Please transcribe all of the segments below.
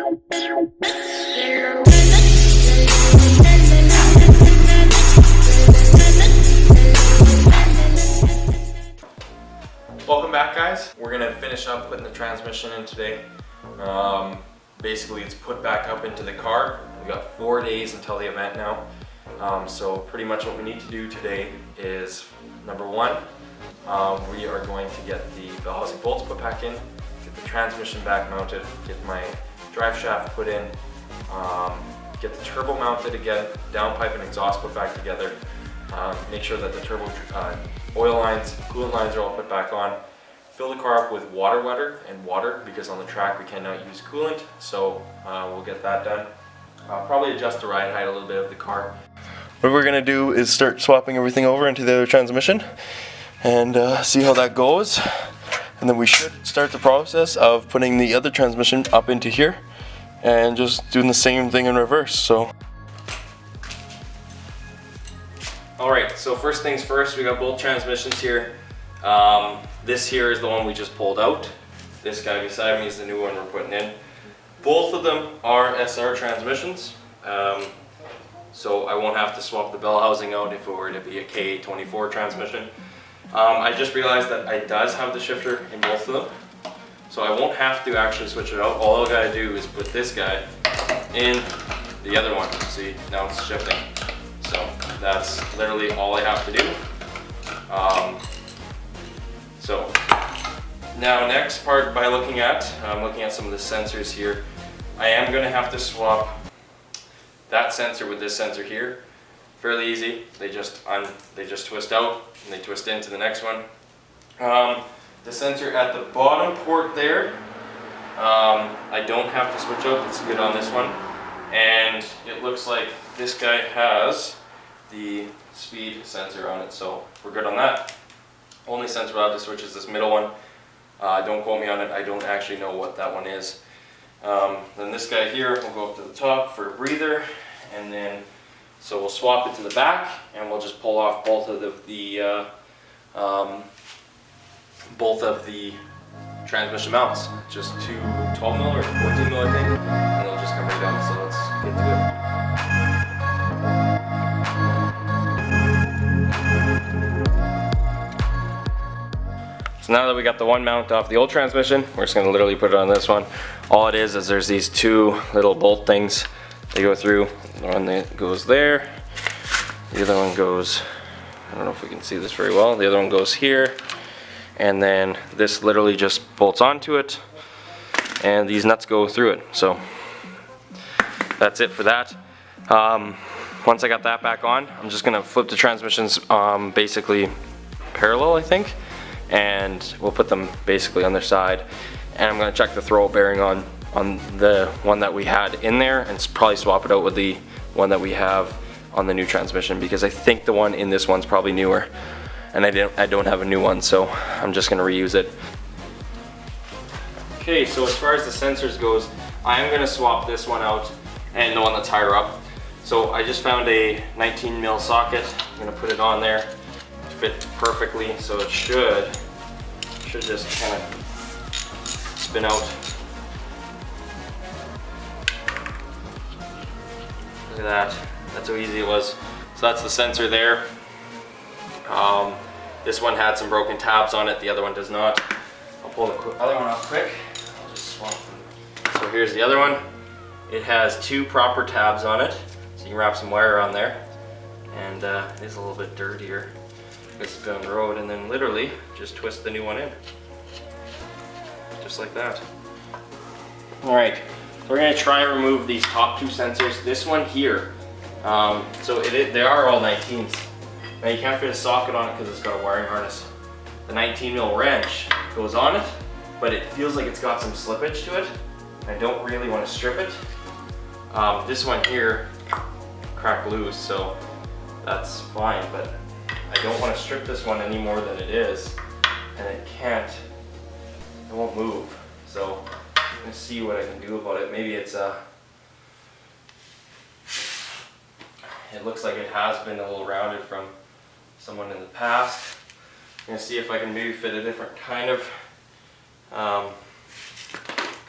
Welcome back, guys. We're gonna finish up putting the transmission in today. Basically it's put back up into the car. We got 4 days until the event now. So pretty much what we need to do today is, number one, we are going to get the bell housing bolts put back in, get the transmission back mounted, get my drive shaft put in, get the turbo mounted again, downpipe and exhaust put back together, make sure that the turbo oil lines, coolant lines are all put back on, fill the car up with water because on the track we cannot use coolant, so we'll get that done. Probably adjust the ride height a little bit of the car. What we're gonna do is start swapping everything over into the other transmission and see how that goes. And then we should start the process of putting the other transmission up into here and just doing the same thing in reverse. So. Alright, so first things first, we got both transmissions here. This here is the one we just pulled out. This guy beside me is the new one we're putting in. Both of them are SR transmissions. So I won't have to swap the bell housing out if it were to be a K24 transmission. I just realized that it does have the shifter in both of them. So I won't have to actually switch it out. All I gotta do is put this guy in the other one. See, now it's shifting. So that's literally all I have to do. So now next part, by looking at some of the sensors here, I am gonna have to swap that sensor with this sensor here. Fairly easy. They just twist out and they twist into the next one. The sensor at the bottom port there, I don't have to switch out. It's good on this one. And it looks like this guy has the speed sensor on it, so we're good on that. Only sensor we'll have to switch is this middle one. Don't quote me on it. I don't actually know what that one is. Then this guy here will go up to the top for a breather, and then so we'll swap it to the back, and we'll just pull off both of the transmission mounts. Just two 12mm or 14mm, I think, and they'll just come right down. So let's get to it. So now that we got the one mount off the old transmission, we're just gonna literally put it on this one. All it is there's these two little bolt things. They go through. The one that goes there. The other one goes, I don't know if we can see this very well. The other one goes here. And then this literally just bolts onto it. And these nuts go through it. So that's it for that. Once I got that back on, I'm just gonna flip the transmissions basically parallel, I think. And we'll put them basically on their side, and I'm going to check the throw bearing on the one that we had in there and probably swap it out with the one that we have on the new transmission, because I think the one in this one's probably newer and I don't have a new one, so I'm just going to reuse it. Okay, so as far as the sensors goes, I am going to swap this one out and the one that's higher up. So I just found a 19mm socket. I'm going to put it on there. Fit perfectly, so it should just kind of spin out. Look at that. That's how easy it was. So that's the sensor there. This one had some broken tabs on it. The other one does not. I'll pull the other one off quick. I'll just swap them. So here's the other one. It has two proper tabs on it, so you can wrap some wire on there. And it is a little bit dirtier. It's been on the road, and then literally just twist the new one in, just like that. All right, so we're gonna try and remove these top two sensors. This one here, so they are all 19s. Now you can't fit a socket on it because it's got a wiring harness. The 19mm wrench goes on it, but it feels like it's got some slippage to it. I don't really want to strip it. This one here cracked loose, so that's fine, but I don't want to strip this one any more than it is, and it won't move. So I'm going to see what I can do about it. Maybe it looks like it has been a little rounded from someone in the past. I'm going to see if I can maybe fit a different kind of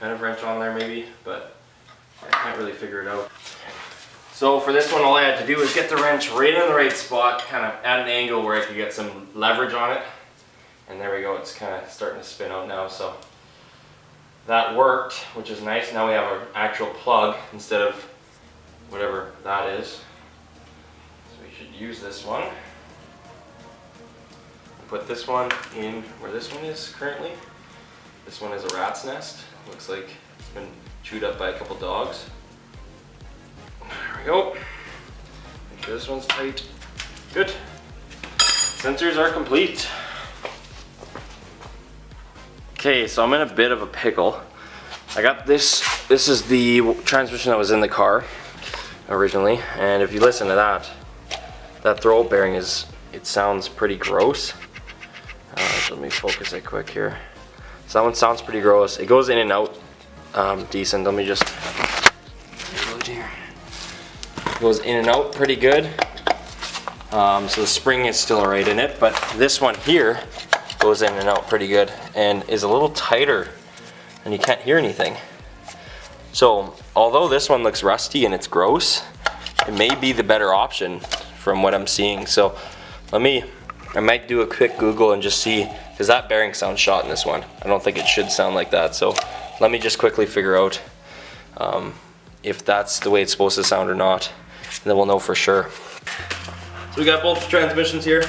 wrench on there maybe, but I can't really figure it out. So for this one, all I had to do was get the wrench right in the right spot, kind of at an angle where I could get some leverage on it. And there we go, it's kind of starting to spin out now. So that worked, which is nice. Now we have our actual plug instead of whatever that is. So we should use this one. Put this one in where this one is currently. This one is a rat's nest. Looks like it's been chewed up by a couple dogs. There we go. Make sure this one's tight. Good. Sensors are complete. Okay, so I'm in a bit of a pickle. I got this. This is the transmission that was in the car originally, and if you listen to that throw bearing it sounds pretty gross. So let me focus it quick here. So that one sounds pretty gross. It goes in and out decent. Let me just here. It goes in and out pretty good. So the spring is still right in it, but this one here goes in and out pretty good and is a little tighter and you can't hear anything. So although this one looks rusty and it's gross, it may be the better option from what I'm seeing. So I might do a quick Google and just see, because that bearing sounds shot in this one. I don't think it should sound like that. So let me just quickly figure out if that's the way it's supposed to sound or not, and then we'll know for sure. So we got both transmissions here.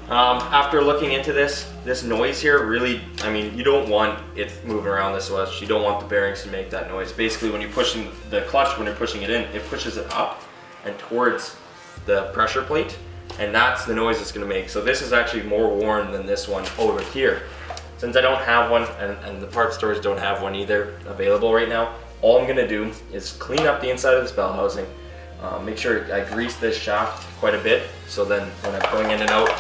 After looking into this noise here, really, I mean, you don't want it moving around this much. You don't want the bearings to make that noise. Basically, when you're pushing the clutch, when you're pushing it in, it pushes it up and towards the pressure plate, and that's the noise it's gonna make. So this is actually more worn than this one over here. Since I don't have one, and the parts stores don't have one either available right now, all I'm gonna do is clean up the inside of this bell housing, make sure I grease this shaft quite a bit, so then when I'm going in and out,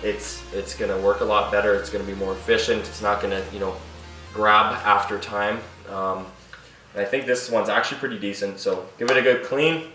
it's gonna work a lot better. It's gonna be more efficient. It's not gonna, grab after time. And I think this one's actually pretty decent, so give it a good clean.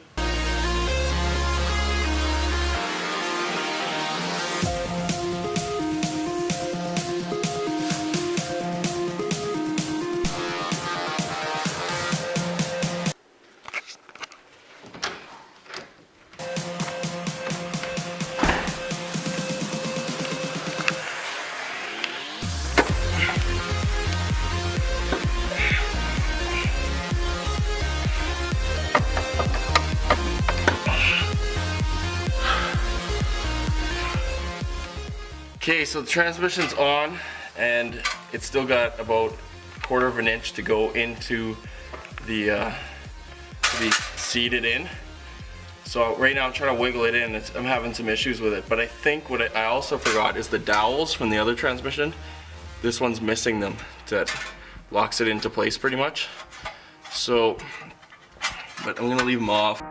Okay, so the transmission's on and it's still got about 1/4 of an inch to go into the to be seated in. So right now I'm trying to wiggle it in. I'm having some issues with it, but I think what I also forgot is the dowels from the other transmission. This one's missing them. That locks it into place pretty much. So, but I'm gonna leave them off.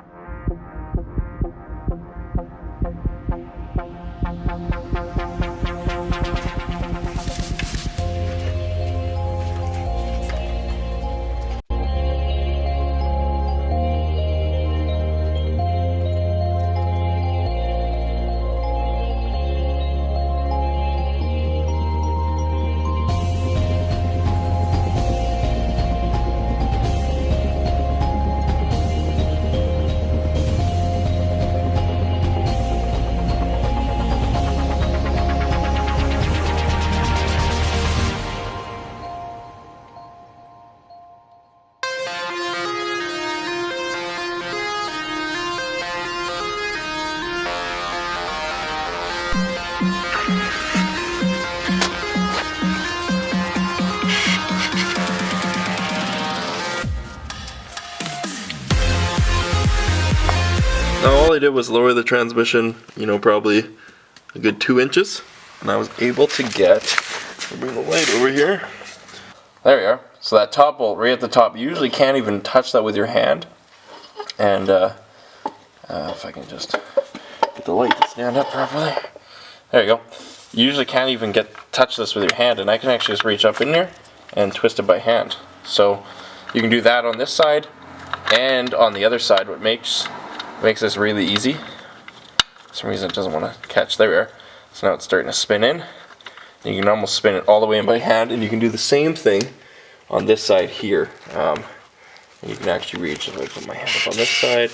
Now all I did was lower the transmission, probably a good 2 inches, and I was able to bring the light over here. There we are. So that top bolt right at the top, you usually can't even touch that with your hand. And if I can just get the light to stand up properly. There you go. You usually can't even touch this with your hand, and I can actually just reach up in there and twist it by hand. So you can do that on this side and on the other side. What makes this really easy. For some reason it doesn't want to catch. There we are. So now it's starting to spin in. You can almost spin it all the way in by hand, and you can do the same thing on this side here. You can actually reach, if I put my hand up on this side,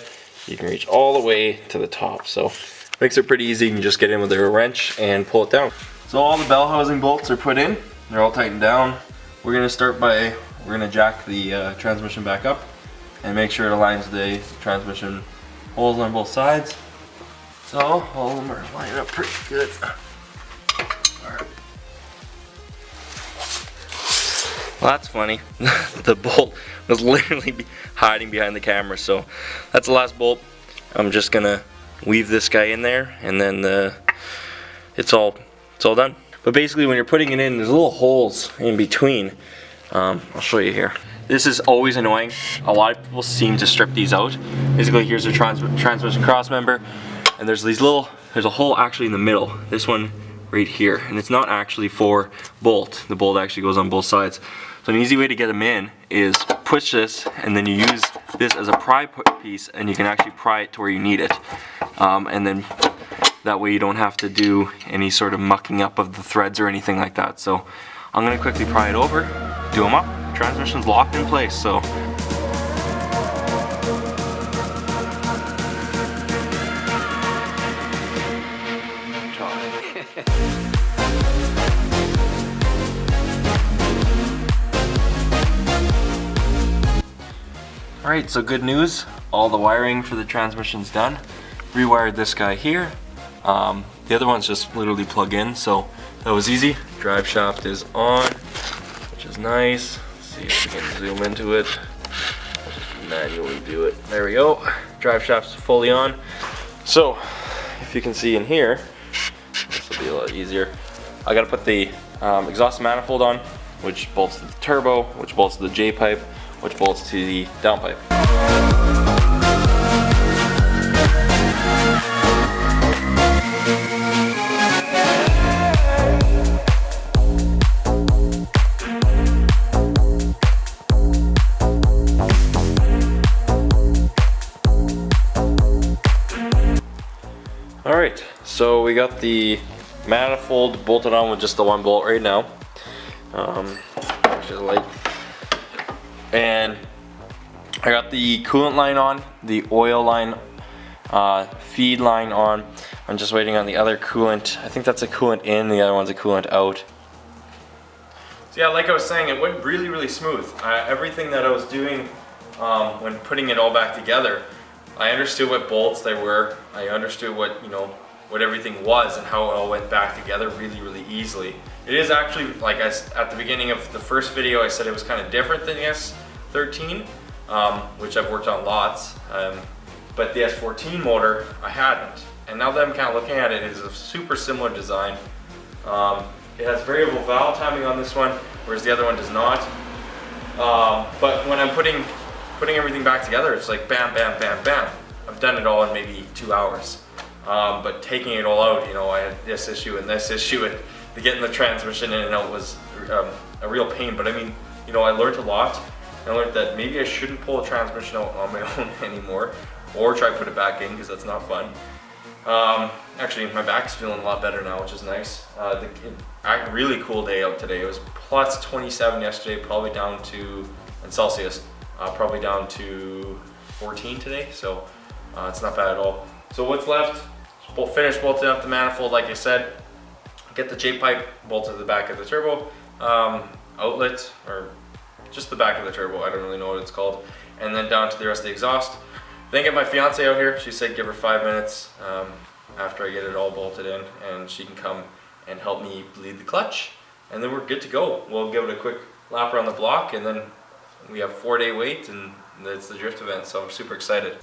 you can reach all the way to the top. So makes it pretty easy. You can just get in with a wrench and pull it down. So all the bell housing bolts are put in. They're all tightened down. We're gonna start by, we're gonna jack the transmission back up and make sure it aligns the transmission holes on both sides. So all of them are lined up pretty good. Well, that's funny. The bolt was literally hiding behind the camera, so that's the last bolt. I'm just gonna weave this guy in there, and then it's all done. But basically, when you're putting it in, there's little holes in between. I'll show you here. This is always annoying. A lot of people seem to strip these out. Basically, here's a transmission cross member, and there's a hole actually in the middle. This one right here, and it's not actually for bolt. The bolt actually goes on both sides. So an easy way to get them in is push this, and then you use this as a pry piece, and you can actually pry it to where you need it. And then that way you don't have to do any sort of mucking up of the threads or anything like that. So I'm gonna quickly pry it over, do them up. The transmission's locked in place, so. Alright, so good news. All the wiring for the transmission's done. Rewired this guy here. The other one's just literally plug in, so that was easy. Drive shaft is on, which is nice. Let's see if we can zoom into it. I'll just manually do it. There we go. Drive shaft's fully on. So, if you can see in here, this will be a lot easier. I gotta put the exhaust manifold on, which bolts to the turbo, which bolts to the J-pipe, which bolts to the downpipe. Alright, so we got the manifold bolted on with just the one bolt right now. Actually, light. And I got the coolant line on, the oil line, feed line on. I'm just waiting on the other coolant. I think that's a coolant in, the other one's a coolant out. So yeah, like I was saying, it went really, really smooth. Everything that I was doing when putting it all back together, I understood what bolts they were. I understood what, what everything was and how it all went back together really, really easily. It is actually, like at the beginning of the first video, I said it was kind of different than the S13, which I've worked on lots. But the S14 motor, I hadn't. And now that I'm kind of looking at it, it is a super similar design. It has variable valve timing on this one, whereas the other one does not. But when I'm putting everything back together, it's like bam, bam, bam, bam. I've done it all in maybe 2 hours. But taking it all out, I had this issue and this issue, and getting the transmission in and out was a real pain. But I mean, I learned a lot. I learned that maybe I shouldn't pull a transmission out on my own anymore, or try to put it back in, because that's not fun. Actually, my back's feeling a lot better now, which is nice. A really cool day out today. It was plus 27 yesterday, probably down to, in Celsius, probably down to 14 today, so it's not bad at all. So what's left? Finish bolting up the manifold, like I said. Get the J-pipe bolted to the back of the turbo outlet, or just the back of the turbo, I don't really know what it's called, and then down to the rest of the exhaust. Then get my fiance out here. She said give her 5 minutes after I get it all bolted in, and she can come and help me bleed the clutch, and then we're good to go. We'll give it a quick lap around the block, and then we have 4-day wait, and it's the drift event, so I'm super excited.